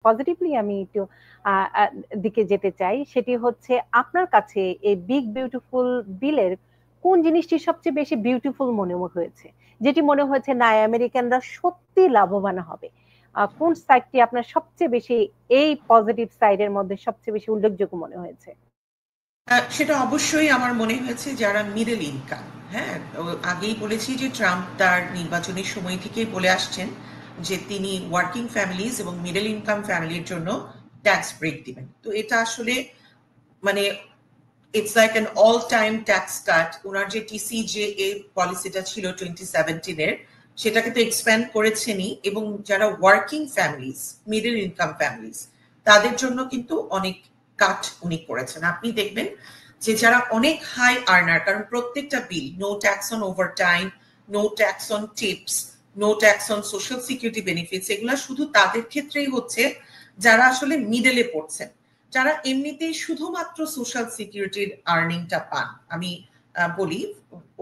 Positively আমি একটু দিকে যেতে চাই, সেটি হচ্ছে আপনার কাছে এই বিগ বিউটিফুল বিলের কোন জিনিসটি সবচেয়ে বেশি বিউটিফুল মনে হয়েছে, যেটি মনে হয়েছে না আমেরিকানরা সত্যি লাভবান হবে? কোন সাইডটি আপনার সবচেয়ে বেশি এই পজিটিভ সাইডের মধ্যে সবচেয়ে বেশি উল্লেখযোগ্য মনে হয়েছে? সেটা অবশ্যই আমার মনে হয়েছে যারা মিডল ইনকাম। হ্যাঁ, আগেই বলেছি যে ট্রাম্প তার নির্বাচনের সময় থেকেই বলে আসছেন যে তিনি ওয়ার্কিং ফ্যামিলিজ এবং মিডল ইনকাম ফ্যামিলির জন্য ট্যাক্স ব্রেক দিবেন। তো এটা আসলে মানে it's like an all time tax cut. ওনার যে টিসিজেএ পলিসিটা ছিল 2017-এর, সেটাকে তো এক্সপ্যান্ড করেছেনই, এবং যারা working families, middle income families, তাদের জন্য কিন্তু অনেক কাট উনি করেছেন। আপনি দেখবেন যে যারা অনেক হাই আর্নার, কারণ প্রত্যেকটা bill, no tax on overtime, no tax on tips, no tax on social security benefits, এগুলো শুধু তাদের ক্ষেত্রেই হচ্ছে যারা আসলে মিডলে পড়ছেন, যারা এমনিতেই শুধুমাত্র সোশ্যাল সিকিউরিটির আর্নিংটা পান। আমি বলি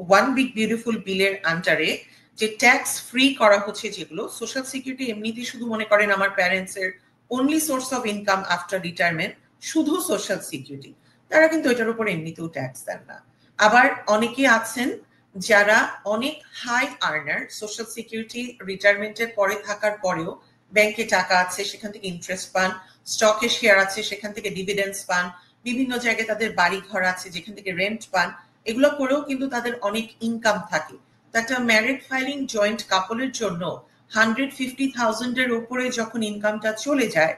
ওয়ান বিগ বিউটিফুল বিলের আন্ডারে যে ট্যাক্স ফ্রি করা হচ্ছে, যেগুলো সোশ্যাল সিকিউরিটি এমনিতেই শুধু মনে করেন আমার প্যারেন্টস এর only source of income after retirement শুধু সোশ্যাল সিকিউরিটি, তারা কিন্তু এটার উপর এমনিতেও ট্যাক্স দেন না। আবার অনেকে আছেন যারা অনেক হাই আর্নার, সোশ্যাল সিকিউরিটি রিটায়ারমেন্টের পরে থাকার পরেও ব্যাংকে টাকা আছে, সেখান থেকে ইন্টারেস্ট পান, স্টকে শেয়ার আছে, সেখান থেকে ডিভিডেন্ডস পান, বিভিন্ন জায়গায় তাদের বাড়ি ঘর আছে যেখান থেকে রেন্ট পান, এগুলো করেও কিন্তু তাদের অনেক ইনকাম থাকে। একটা ম্যারিড ফাইলিং জয়েন্ট কাপলের জন্য 150,000 এর উপরে যখন ইনকামটা চলে যায়,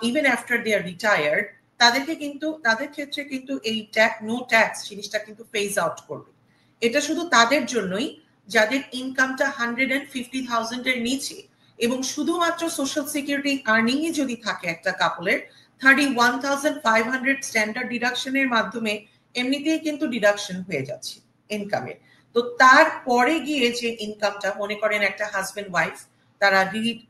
even after they are retired, তাদেরকে কিন্তু তাদের ক্ষেত্রে কিন্তু এই নো ট্যাক্স জিনিসটা কিন্তু ফেজ আউট করবে। এটা শুধু তাদের জন্যই যাদের ইনকামটা 150,000 এর নিচে, এবং শুধুমাত্র সোশ্যাল সিকিউরিটি আর্নিং যদি থাকে একটা কাপলের 31,500 স্ট্যান্ডার্ড ডিডাকশনের মাধ্যমে এমনিতেই কিন্তু ডিডাকশন হয়ে যাচ্ছে ইনকামের। তো তারপরে গিয়ে যে ইনকামটা, মনে করেন একটা হাজবেন্ড ওয়াইফ তারা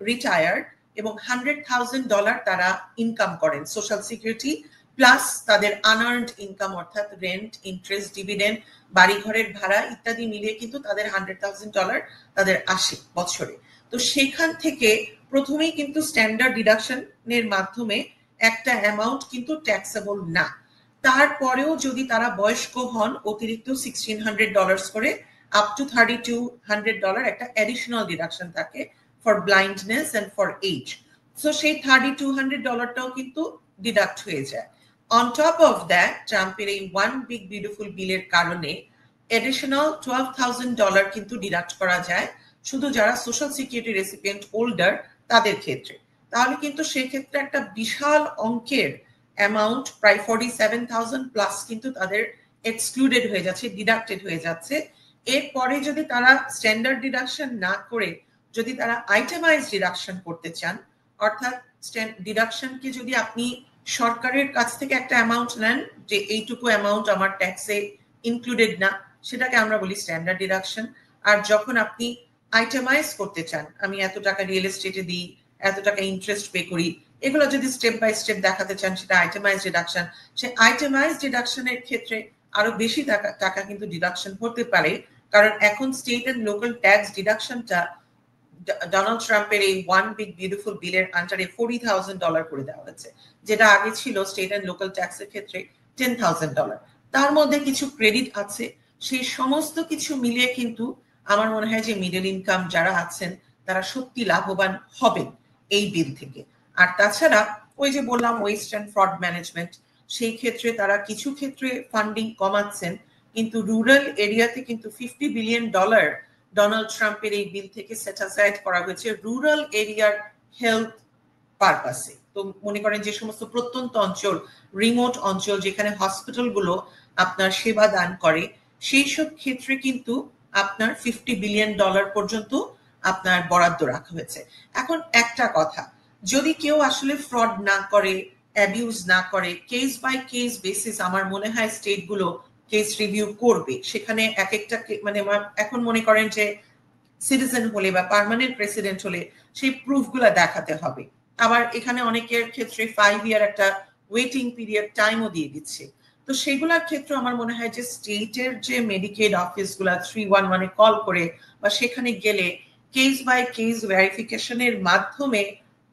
রিটায়ার্ড এবং $100,000 তারা ইনকাম করেন সোশ্যাল সিকিউরিটি প্লাস তাদের আনআর্নড ইনকাম, অর্থাৎ রেন্ট, ইন্টারেস্ট, ডিভিডেন্ড, বাড়ি ঘরের ভাড়া ইত্যাদি মিলিয়ে কিন্তু তাদের $100,000 তাদের আসে বছরে। তো সেখান থেকে প্রথমেই কিন্তু স্ট্যান্ডার্ড ডিডাকশনের মাধ্যমে একটা অ্যামাউন্ট কিন্তু ট্যাক্সেবল না। তারপরেও যদি তারা বয়স্ক হন, অতিরিক্ত $1,600 করে আপ টু $3,200 একটা অ্যাডিশনাল ডিডাকশন থাকে for blindness and for age. So সেই $3,200টাও কিন্তু ডিডাক্ট হয়ে যায়। অন টপ অফ দ্যাট, ট্রাম্পের এই ওয়ান বিগ বিউটিফুল বিলের কারণে অ্যাডিশনাল $12,000 কিন্তু ডিডাক্ট করা যায় শুধু যারা সোশ্যাল সিকিউরিটি রেসিপিয়েন্ট হোল্ডার তাদের ক্ষেত্রে। তাহলে কিন্তু সেক্ষেত্রে একটা বিশাল অঙ্কের অ্যামাউন্ট, প্রায় 47,000 প্লাস কিন্তু তাদের এক্সক্লুডেড হয়ে যাচ্ছে, ডিডাক্টেড হয়ে যাচ্ছে। এরপরে যদি তারা স্ট্যান্ডার্ড ডিডাকশন না করে যদি তারা আইটেমাইজ ডিডাকশন করতে চান, অর্থাৎ ডিডাকশনকে যদি আপনি সরকারের কাছ থেকে একটা অ্যামাউন্ট নেন যে এইটুকু অ্যামাউন্ট আমার ট্যাক্সে ইনক্লুডেড না, সেটাকে আমরা বলি স্ট্যান্ডার্ড ডিডাকশন। আর যখন আপনি আইটেমাইজ করতে চান, আমি এত টাকা রিয়েল এস্টেটে দিই, এত টাকা ইন্টারেস্ট পে করি, এগুলো যদি স্টেপ বাই স্টেপ দেখাতে চান, সেটা আইটেমাইজ ডিডাকশন। সে আইটেমাইজ ডিডাকশনের ক্ষেত্রে আরো বেশি টাকা কিন্তু ডিডাকশন হতে পারে, কারণ এখন স্টেট এন্ড লোকাল ট্যাক্স ডিডাকশনটা ডোনাল্ড ট্রাম্পের এই ওয়ান বিগ বিউটিফুল বিলের আন্ডারে $40,000 করে দেওয়া হয়েছে, যেটা আগে ছিল স্টেট এন্ড লোকাল ট্যাক্সের ক্ষেত্রে $10,000। তার মধ্যে কিছু ক্রেডিট আছে, সেই সমস্ত কিছু মিলিয়ে কিন্তু আমার মনে হয় যে মিডল ইনকাম যারা আছেন তারা সত্যি লাভবান হবেন এই বিল থেকে। আর তাছাড়া ওই যে বললাম ওয়েস্ট অ্যান্ড ফ্রড ম্যানেজমেন্ট, সেই ক্ষেত্রে তারা কিছু ক্ষেত্রে ফান্ডিং কমাচ্ছেন, কিন্তু রুরাল এরিয়াতে কিন্তু $50 বিলিয়ন ডোনাল্ড ট্রাম্পের এই বিল থেকে সেট অ্যাসাইড করা হয়েছে রুরাল এরিয়ার হেলথ পারপাসে। তো মনে করেন যে সমস্ত প্রত্যন্ত অঞ্চল, রিমোট অঞ্চল যেখানে হসপিটালগুলো আপনার সেবা দান করে, সেই সব ক্ষেত্রে কিন্তু আপনার $50 বিলিয়ন পর্যন্ত আপনার বরাদ্দ রাখা হয়েছে। এখন একটা কথা, যদি কেউ আসলে ফ্রড না করে, অ্যাবিউজ না করে, কেস বাই কেস বেসিস আমার মনে হয় স্টেটগুলো কেস রিভিউ করবে। সেখানে এক একটা মানে এখন মনে করেন যে সিটিজেন হলে বা পার্মানেন্ট রেসিডেন্ট হলে সেই প্রুফগুলো দেখাতে হবে। আবার এখানে অনেকের ক্ষেত্রে 5 ইয়ার একটা ওয়েটিং পিরিয়ড টাইমও দিয়ে দিচ্ছে। তো সেগুলোর ক্ষেত্রে আমার মনে হয় যে স্টেটের যে মেডিকেড অফিসগুলো 311 কল করে বা সেখানে গেলে কেস বাই কেস ভেরিফিকেশনের মাধ্যমে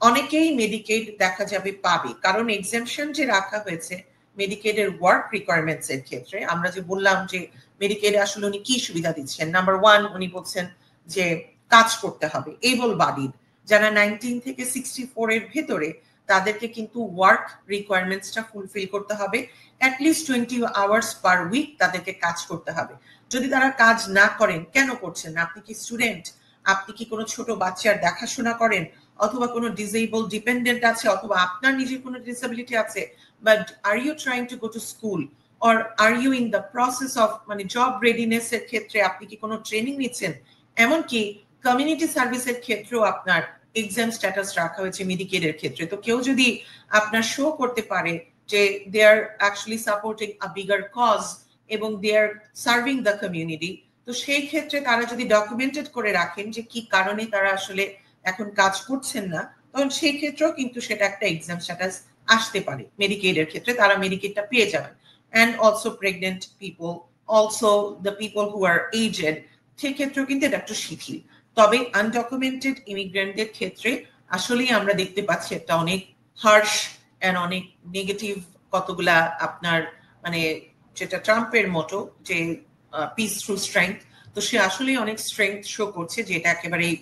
অনেকেই মেডিকেড দেখা যাবে পাবে, কারণ এক্সাম্পশন যে রাখা হয়েছে মেডিকেডের ওয়ার্ক রিকোয়ারমেন্টস এর ক্ষেত্রে। আমরা যে বললাম যে মেডিকেডে আসলে উনি কি সুবিধা দিচ্ছেন, নাম্বার 1 উনি বলছেন যে কাজ করতে হবে, এবল বডিড যারা 19 থেকে 64 এর ভেতরে, তাদেরকে কিন্তু ওয়ার্ক রিকোয়ারমেন্টসটা ফুলফিল করতে হবে, অ্যাটলিস্ট 20 আওয়ার্স পার উইক তাদেরকে কাজ করতে হবে। যদি তারা কাজ না করেন, কেন করছেন না? আপনি কি স্টুডেন্ট? আপনি কি কোনো ছোট বাচ্চার দেখাশোনা করেন, অথবা কোনো ডিসেবল ডিপেন্ডেন্ট আছে, অথবা আপনার নিজের কোনো ডিসেবিলিটি আছে, but are you trying to go to school, or are you in the process of মানে জব রেডিনেস এর ক্ষেত্রে আপনি কি কোনো ট্রেনিং নিচ্ছেন? এমনকি কমিউনিটি সার্ভিসের ক্ষেত্রেও আপনার এক্সাম স্ট্যাটাস রাখা হয়েছে মেডিকেডের ক্ষেত্রে। তো কেউ যদি আপনার শো করতে পারে যে they are actually supporting a bigger cause এবং they are serving the community, তো সেই ক্ষেত্রে তারা যদি ডকুমেন্টেড করে রাখেন যে কি কারণে তারা আসলে এখন কাজ করছেন না, তখন সেই ক্ষেত্রেও কিন্তু সেটা একটা এক্সাম স্ট্যাটাস আসতে পারে মেডিকেডের ক্ষেত্রে, তারা মেডিকেডটা পেয়ে যাবেন। And also pregnant people, also the people who are aged, সেক্ষেত্রেও কিন্তু এটা একটু শিথিল। তবে আনডকুমেন্টেড ইমিগ্রেন্টদের ক্ষেত্রে আসলেই আমরা দেখতে পাচ্ছি একটা অনেক হার্শ অ্যান্ড অনেক নেগেটিভ কতগুলা আপনার মানে যেটা ট্রাম্পের মতো যে পিস থ্রু স্ট্রেংথ, তো সে আসলেই অনেক স্ট্রেংথ শো করছে, যেটা একেবারেই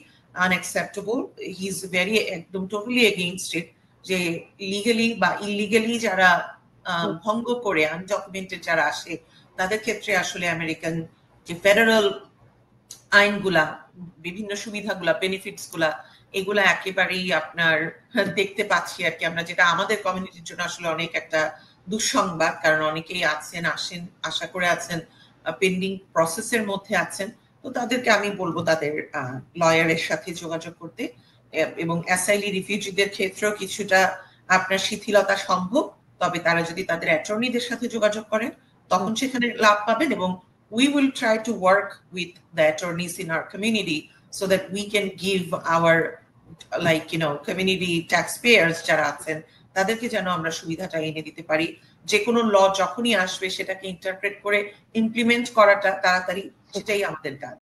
আনএক্সেপ্টেবল। হি ইজ ভেরি একদম টোটালি এগেইনস্ট ইট, যে লিগালি বা ইলিগালি যারা ভঙ্গ করে আনডকুমেন্টেড যারা আসে তাদের ক্ষেত্রে আসলে আমেরিকান যে ফেডারেল আইনগুলা, বিভিন্ন সুবিধাগুলা, বেনিফিটস গুলা, এগুলা একেবারেই আপনার দেখতে পাচ্ছি আর কি আমরা, যেটা আমাদের কমিউনিটির জন্য আসলে অনেক একটা দুঃসংবাদ, কারণ অনেকেই আছেন, আসেন, আশা করে আছেন, পেন্ডিং প্রসেসের মধ্যে আছেন। তো তাদেরকে আমি বলবো তাদের লয়ারের সাথে যোগাযোগ করতে, এবং অ্যাসাইলি রিফিউজিদের ক্ষেত্রেও কিছুটা আপনার শিথিলতা সম্ভব, তবে তারা যদি তাদের অ্যাটর্নিদের সাথে যোগাযোগ করেন তখন সেখানে লাভ পাবেন। এবং we will try to work with the attorneys in our community so that we can give our community taxpayers যারা আছেন তাদেরকে যেন আমরা সুবিধাটা এনে দিতে পারি। যে কোনো ল যখনই আসবে সেটাকে ইন্টারপ্রেট করে ইমপ্লিমেন্ট করাটা তাড়াতাড়ি, সেটাই আমাদের কাজ।